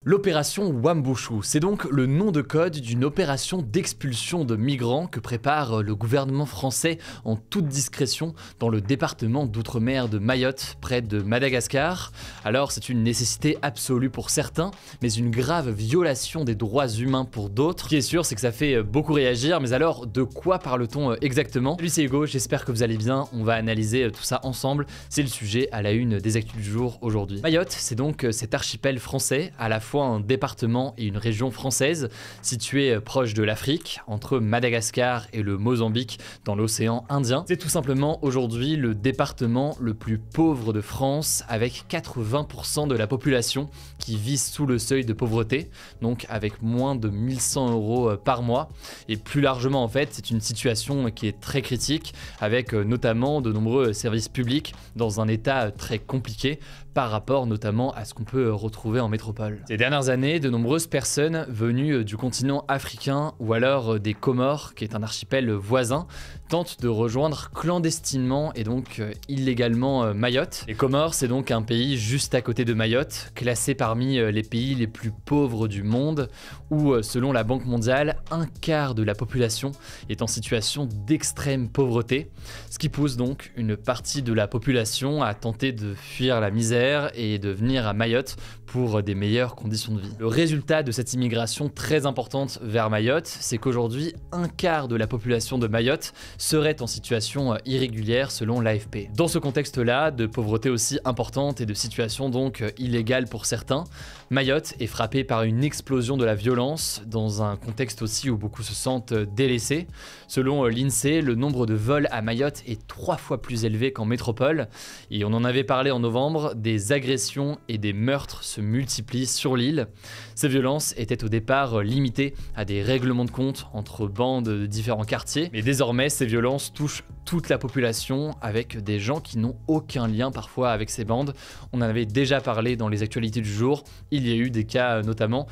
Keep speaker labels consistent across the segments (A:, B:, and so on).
A: L'opération Wambushu, c'est donc le nom de code d'une opération d'expulsion de migrants que prépare le gouvernement français en toute discrétion dans le département d'outre-mer de Mayotte, près de Madagascar. Alors c'est une nécessité absolue pour certains, mais une grave violation des droits humains pour d'autres. Ce qui est sûr, c'est que ça fait beaucoup réagir, mais alors de quoi parle-t-on exactement? Salut, c'est Hugo, j'espère que vous allez bien, on va analyser tout ça ensemble, c'est le sujet à la une des actus du jour aujourd'hui. Mayotte, c'est donc cet archipel français, à la fois un département et une région française, située proche de l'Afrique, entre Madagascar et le Mozambique dans l'océan Indien. C'est tout simplement aujourd'hui le département le plus pauvre de France, avec 80% de la population qui vit sous le seuil de pauvreté, donc avec moins de 1100 € par mois. Et plus largement en fait, c'est une situation qui est très critique, avec notamment de nombreux services publics dans un état très compliqué par rapport notamment à ce qu'on peut retrouver en métropole. Ces dernières années, de nombreuses personnes venues du continent africain ou alors des Comores, qui est un archipel voisin, tentent de rejoindre clandestinement et donc illégalement Mayotte. Les Comores, c'est donc un pays juste à côté de Mayotte, classé parmi les pays les plus pauvres du monde, où selon la Banque mondiale, un quart de la population est en situation d'extrême pauvreté, ce qui pousse donc une partie de la population à tenter de fuir la misère et de venir à Mayotte pour des meilleures conditions de vie. Le résultat de cette immigration très importante vers Mayotte, c'est qu'aujourd'hui, un quart de la population de Mayotte serait en situation irrégulière selon l'AFP. Dans ce contexte-là, de pauvreté aussi importante et de situation donc illégale pour certains, Mayotte est frappée par une explosion de la violence dans un contexte aussi où beaucoup se sentent délaissés. Selon l'INSEE, le nombre de vols à Mayotte est 3 fois plus élevé qu'en métropole et on en avait parlé en novembre, des agressions et des meurtres se multiplient sur l'île. Ces violences étaient au départ limitées à des règlements de compte entre bandes de différents quartiers, mais désormais ces violences touchent toute la population avec des gens qui n'ont aucun lien parfois avec ces bandes. On en avait déjà parlé dans les actualités du jour, il y a eu des cas notamment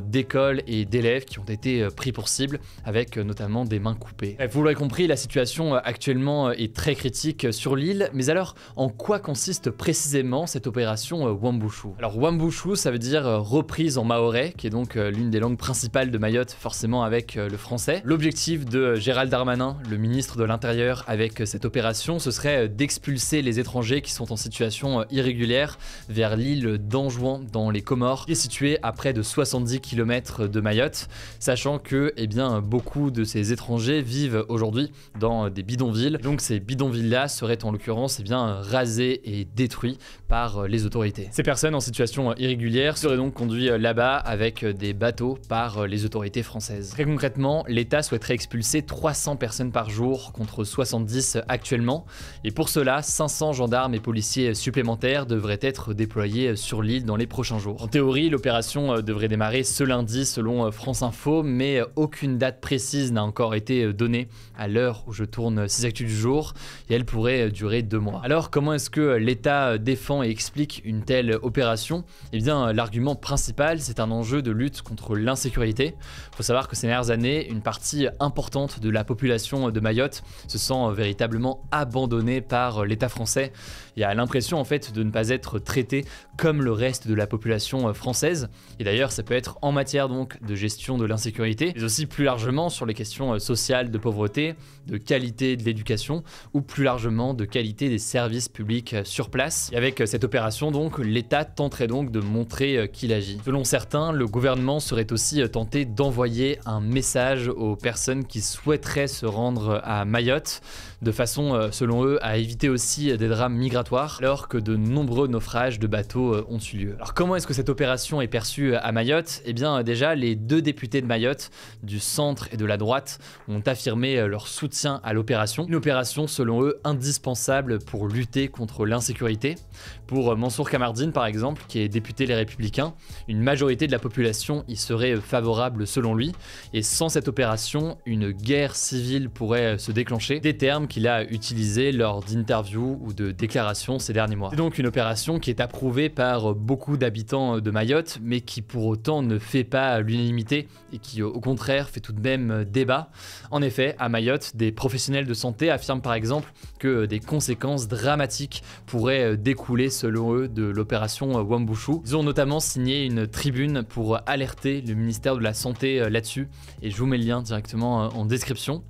A: d'écoles et d'élèves qui ont été pris pour cible avec notamment des mains coupées. Bref, vous l'aurez compris, la situation actuellement est très critique sur l'île, mais alors en quoi consiste précisément cette opération Wambushu? Alors Wambushu, ça veut dire reprise en mahorais, qui est donc l'une des langues principales de Mayotte, forcément avec le français. L'objectif de Gérald Darmanin, le ministre de l'Intérieur, avec cette opération, ce serait d'expulser les étrangers qui sont en situation irrégulière vers l'île d'Anjouan dans les Comores, qui est située à près de 70 km de Mayotte, sachant que beaucoup de ces étrangers vivent aujourd'hui dans des bidonvilles. Donc ces bidonvilles-là seraient en l'occurrence rasés et détruits par les autorités. Ces personnes en situation irrégulière seraient donc conduites là-bas avec des bateaux par les autorités françaises. Très concrètement, l'État souhaiterait expulser 300 personnes par jour contre 70 actuellement, et pour cela, 500 gendarmes et policiers supplémentaires devraient être déployés sur l'île dans les prochains jours. En théorie, l'opération devrait démarrer ce lundi selon France Info, mais aucune date précise n'a encore été donnée à l'heure où je tourne ces actus du jour, et elle pourrait durer 2 mois. Alors comment est-ce que l'État défend et explique une telle opération? Eh bien, l'argument principal, c'est un enjeu de lutte contre l'insécurité. Il faut savoir que ces dernières années, une partie importante de la population de Mayotte se sent véritablement abandonnée par l'État français. Il y a l'impression en fait de ne pas être traité comme le reste de la population française. Et d'ailleurs, ça peut être en matière donc de gestion de l'insécurité, mais aussi plus largement sur les questions sociales de pauvreté, de qualité de l'éducation ou plus largement de qualité des services publics sur place. Et avec cette opération donc, l'État tenterait donc de montrer qu'il agit. Selon certains, le gouvernement serait aussi tenté d'envoyer un message aux personnes qui souhaiteraient se rendre à Mayotte, de façon, selon eux, à éviter aussi des drames migratoires, alors que de nombreux naufrages de bateaux ont eu lieu. Alors comment est-ce que cette opération est perçue à Mayotte? Eh bien déjà, les 2 députés de Mayotte, du centre et de la droite, ont affirmé leur soutien à l'opération. Une opération, selon eux, indispensable pour lutter contre l'insécurité. Pour Mansour Kamardine, par exemple, qui est député Les Républicains, une majorité de la population y serait favorable selon lui, et sans cette opération, une guerre civile pourrait se déclencher. Des termes qu'il a utilisés lors d'interviews ou de déclarations opération ces derniers mois. C'est donc une opération qui est approuvée par beaucoup d'habitants de Mayotte, mais qui pour autant ne fait pas l'unanimité et qui au contraire fait tout de même débat. En effet, à Mayotte, des professionnels de santé affirment par exemple que des conséquences dramatiques pourraient découler selon eux de l'opération Wuambushu. Ils ont notamment signé une tribune pour alerter le ministère de la Santé là-dessus, et je vous mets le lien directement en description.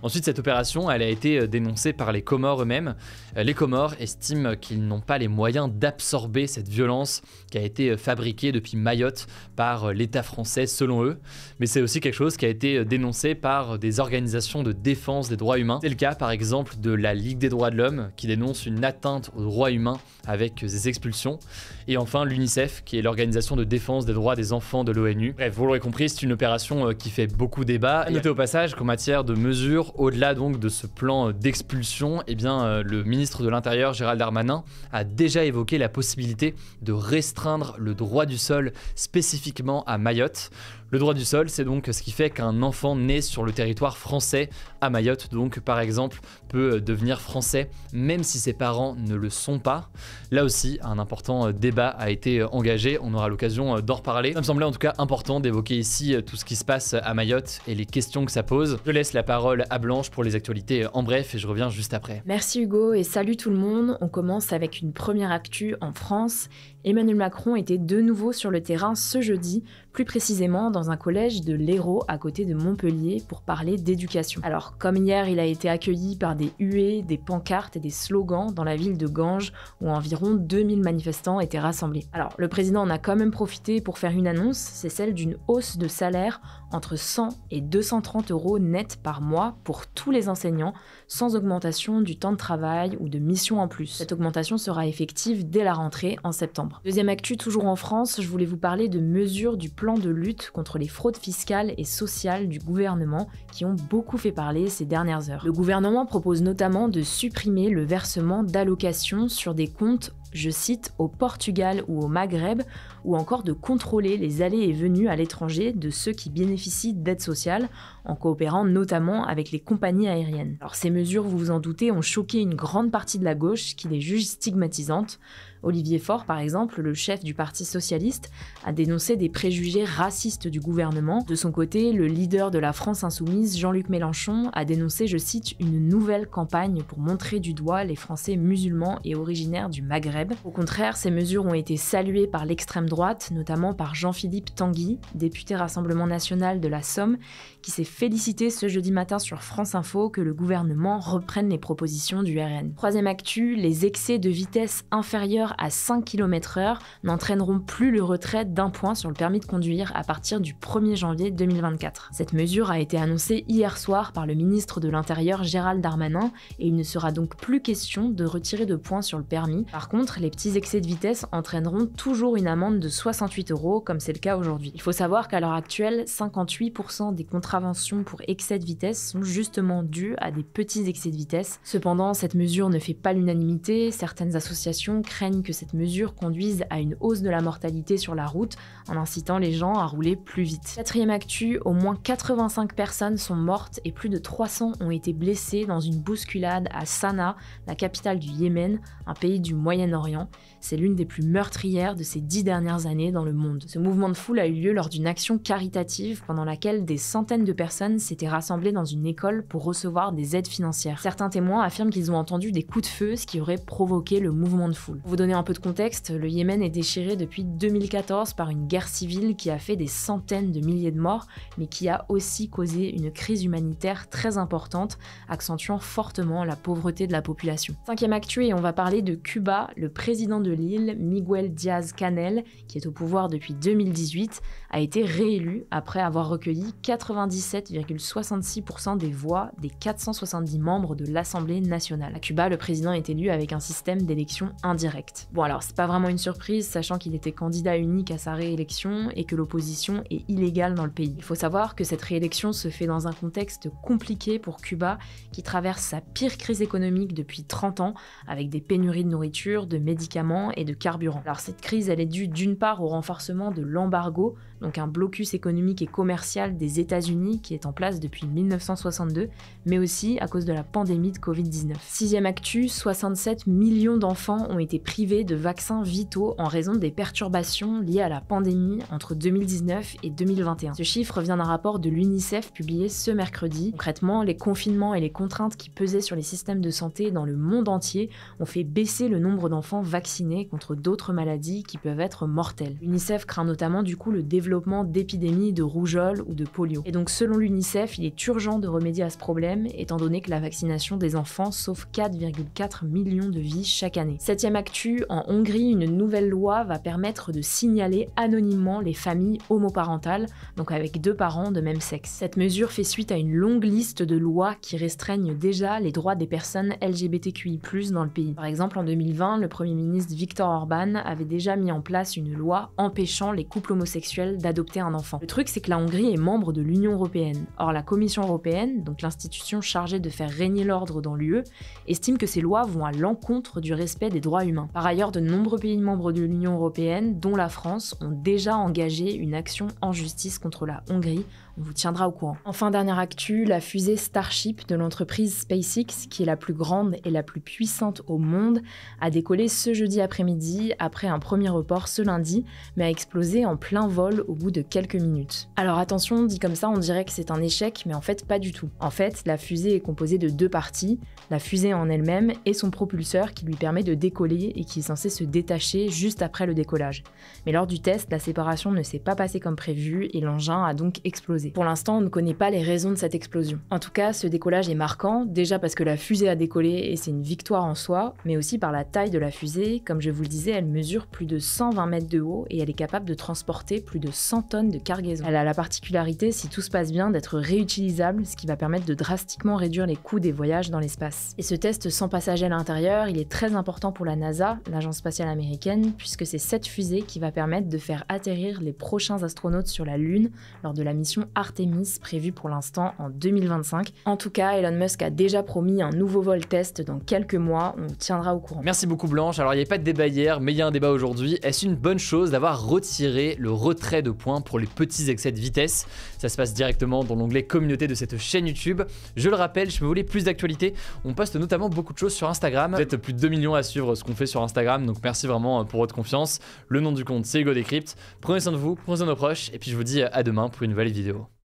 A: Ensuite, cette opération, elle a été dénoncée par les Comores eux-mêmes. Les Comores estiment qu'ils n'ont pas les moyens d'absorber cette violence qui a été fabriquée depuis Mayotte par l'État français selon eux. Mais c'est aussi quelque chose qui a été dénoncé par des organisations de défense des droits humains. C'est le cas par exemple de la Ligue des droits de l'homme qui dénonce une atteinte aux droits humains avec des expulsions. Et enfin l'UNICEF qui est l'organisation de défense des droits des enfants de l'ONU. Bref, vous l'aurez compris, c'est une opération qui fait beaucoup débat. Notez au passage qu'en matière de mesures, au-delà donc de ce plan d'expulsion, eh bien, le ministre de l'Intérieur Gérald Darmanin a déjà évoqué la possibilité de restreindre le droit du sol spécifiquement à Mayotte. Le droit du sol, c'est donc ce qui fait qu'un enfant né sur le territoire français à Mayotte, donc par exemple, peut devenir français même si ses parents ne le sont pas. Là aussi, un important débat a été engagé, on aura l'occasion d'en reparler. Ça me semblait en tout cas important d'évoquer ici tout ce qui se passe à Mayotte et les questions que ça pose. Je laisse la parole à Blanche pour les actualités en bref et je reviens juste après.
B: Merci Hugo et salut tout le monde. On commence avec une première actu en France. Emmanuel Macron était de nouveau sur le terrain ce jeudi, plus précisément dans un collège de l'Hérault à côté de Montpellier pour parler d'éducation. Alors comme hier, il a été accueilli par des huées, des pancartes et des slogans dans la ville de Ganges où environ 2000 manifestants étaient rassemblés. Alors le président en a quand même profité pour faire une annonce, c'est celle d'une hausse de salaire entre 100 et 230 € net par mois pour tous les enseignants, sans augmentation du temps de travail ou de mission en plus. Cette augmentation sera effective dès la rentrée en septembre. Deuxième actu, toujours en France, je voulais vous parler de mesures du plan de lutte contre les fraudes fiscales et sociales du gouvernement qui ont beaucoup fait parler ces dernières heures. Le gouvernement propose notamment de supprimer le versement d'allocations sur des comptes, je cite, au Portugal ou au Maghreb, ou encore de contrôler les allées et venues à l'étranger de ceux qui bénéficient d'aides sociales, en coopérant notamment avec les compagnies aériennes. Alors ces mesures, vous vous en doutez, ont choqué une grande partie de la gauche qui les juge stigmatisantes. Olivier Faure, par exemple, le chef du Parti socialiste, a dénoncé des préjugés racistes du gouvernement. De son côté, le leader de la France insoumise, Jean-Luc Mélenchon, a dénoncé, je cite, une nouvelle campagne pour montrer du doigt les Français musulmans et originaires du Maghreb. Au contraire, ces mesures ont été saluées par l'extrême droite, notamment par Jean-Philippe Tanguy, député Rassemblement National de la Somme, qui s'est félicité ce jeudi matin sur France Info que le gouvernement reprenne les propositions du RN. Troisième actu, les excès de vitesse inférieurs à 5 km/h n'entraîneront plus le retrait d'un point sur le permis de conduire à partir du 1er janvier 2024. Cette mesure a été annoncée hier soir par le ministre de l'Intérieur Gérald Darmanin et il ne sera donc plus question de retirer de points sur le permis. Par contre, les petits excès de vitesse entraîneront toujours une amende de 68 € comme c'est le cas aujourd'hui. Il faut savoir qu'à l'heure actuelle, 58% des contraventions pour excès de vitesse sont justement dues à des petits excès de vitesse. Cependant, cette mesure ne fait pas l'unanimité. Certaines associations craignent que cette mesure conduise à une hausse de la mortalité sur la route en incitant les gens à rouler plus vite. Quatrième actu, au moins 85 personnes sont mortes et plus de 300 ont été blessées dans une bousculade à Sanaa, la capitale du Yémen, un pays du Moyen-Orient. C'est l'une des plus meurtrières de ces 10 dernières années dans le monde. Ce mouvement de foule a eu lieu lors d'une action caritative pendant laquelle des centaines de personnes s'étaient rassemblées dans une école pour recevoir des aides financières. Certains témoins affirment qu'ils ont entendu des coups de feu, ce qui aurait provoqué le mouvement de foule. Pour vous donner un peu de contexte, le Yémen est déchiré depuis 2014 par une guerre civile qui a fait des centaines de milliers de morts, mais qui a aussi causé une crise humanitaire très importante, accentuant fortement la pauvreté de la population. Cinquième actu, et on va parler de Cuba. Le président de l'île, Miguel Díaz-Canel, qui est au pouvoir depuis 2018, a été réélu après avoir recueilli 97,66% des voix des 470 membres de l'Assemblée nationale. À Cuba, le président est élu avec un système d'élection indirecte. direct. Bon alors, c'est pas vraiment une surprise, sachant qu'il était candidat unique à sa réélection et que l'opposition est illégale dans le pays. Il faut savoir que cette réélection se fait dans un contexte compliqué pour Cuba, qui traverse sa pire crise économique depuis 30 ans, avec des pénuries de nourriture, de médicaments et de carburant. Alors cette crise, elle est due d'une part au renforcement de l'embargo, donc un blocus économique et commercial des États-Unis qui est en place depuis 1962, mais aussi à cause de la pandémie de Covid-19. Sixième actu, 67 millions d'enfants ont été privés de vaccins vitaux en raison des perturbations liées à la pandémie entre 2019 et 2021. Ce chiffre vient d'un rapport de l'UNICEF publié ce mercredi. Concrètement, les confinements et les contraintes qui pesaient sur les systèmes de santé dans le monde entier ont fait baisser le nombre d'enfants vaccinés contre d'autres maladies qui peuvent être mortelles. L'UNICEF craint notamment du coup le développement d'épidémies de rougeole ou de polio. Et donc selon l'UNICEF, il est urgent de remédier à ce problème étant donné que la vaccination des enfants sauve 4,4 millions de vies chaque année. Septième actu, en Hongrie, une nouvelle loi va permettre de signaler anonymement les familles homoparentales, donc avec deux parents de même sexe. Cette mesure fait suite à une longue liste de lois qui restreignent déjà les droits des personnes LGBTQI+ dans le pays. Par exemple, en 2020, le Premier ministre Viktor Orban avait déjà mis en place une loi empêchant les couples homosexuels d'adopter un enfant. Le truc, c'est que la Hongrie est membre de l'Union européenne. Or, la Commission européenne, donc l'institution chargée de faire régner l'ordre dans l'UE, estime que ces lois vont à l'encontre du respect des droits humains. Par ailleurs, de nombreux pays membres de l'Union européenne, dont la France, ont déjà engagé une action en justice contre la Hongrie. On vous tiendra au courant. Enfin, dernière actu, la fusée Starship de l'entreprise SpaceX, qui est la plus grande et la plus puissante au monde, a décollé ce jeudi après-midi après un premier report ce lundi, mais a explosé en plein vol au bout de quelques minutes. Alors attention, dit comme ça, on dirait que c'est un échec, mais en fait pas du tout. En fait, la fusée est composée de deux parties, la fusée en elle-même et son propulseur qui lui permet de décoller et qui est censé se détacher juste après le décollage. Mais lors du test, la séparation ne s'est pas passée comme prévu et l'engin a donc explosé. Pour l'instant, on ne connaît pas les raisons de cette explosion. En tout cas, ce décollage est marquant, déjà parce que la fusée a décollé et c'est une victoire en soi, mais aussi par la taille de la fusée. Comme je vous le disais, elle mesure plus de 120 mètres de haut et elle est capable de transporter plus de 100 tonnes de cargaison. Elle a la particularité, si tout se passe bien, d'être réutilisable, ce qui va permettre de drastiquement réduire les coûts des voyages dans l'espace. Et ce test sans passager à l'intérieur, il est très important pour la NASA, l'agence spatiale américaine, puisque c'est cette fusée qui va permettre de faire atterrir les prochains astronautes sur la Lune lors de la mission Artemis, prévue pour l'instant en 2025. En tout cas, Elon Musk a déjà promis un nouveau vol test dans quelques mois, on vous tiendra au courant.
A: Merci beaucoup Blanche. Alors il n'y avait pas de débat hier, mais il y a un débat aujourd'hui. Est-ce une bonne chose d'avoir retiré le retrait de points pour les petits excès de vitesse? Ça se passe directement dans l'onglet communauté de cette chaîne YouTube. Je le rappelle, si vous voulez plus d'actualités, on poste notamment beaucoup de choses sur Instagram. Vous êtes plus de 2 millions à suivre ce qu'on fait sur Instagram, donc merci vraiment pour votre confiance. Le nom du compte, c'est Hugo Décrypte. Prenez soin de vous, prenez soin de nos proches, et puis je vous dis à demain pour une nouvelle vidéo.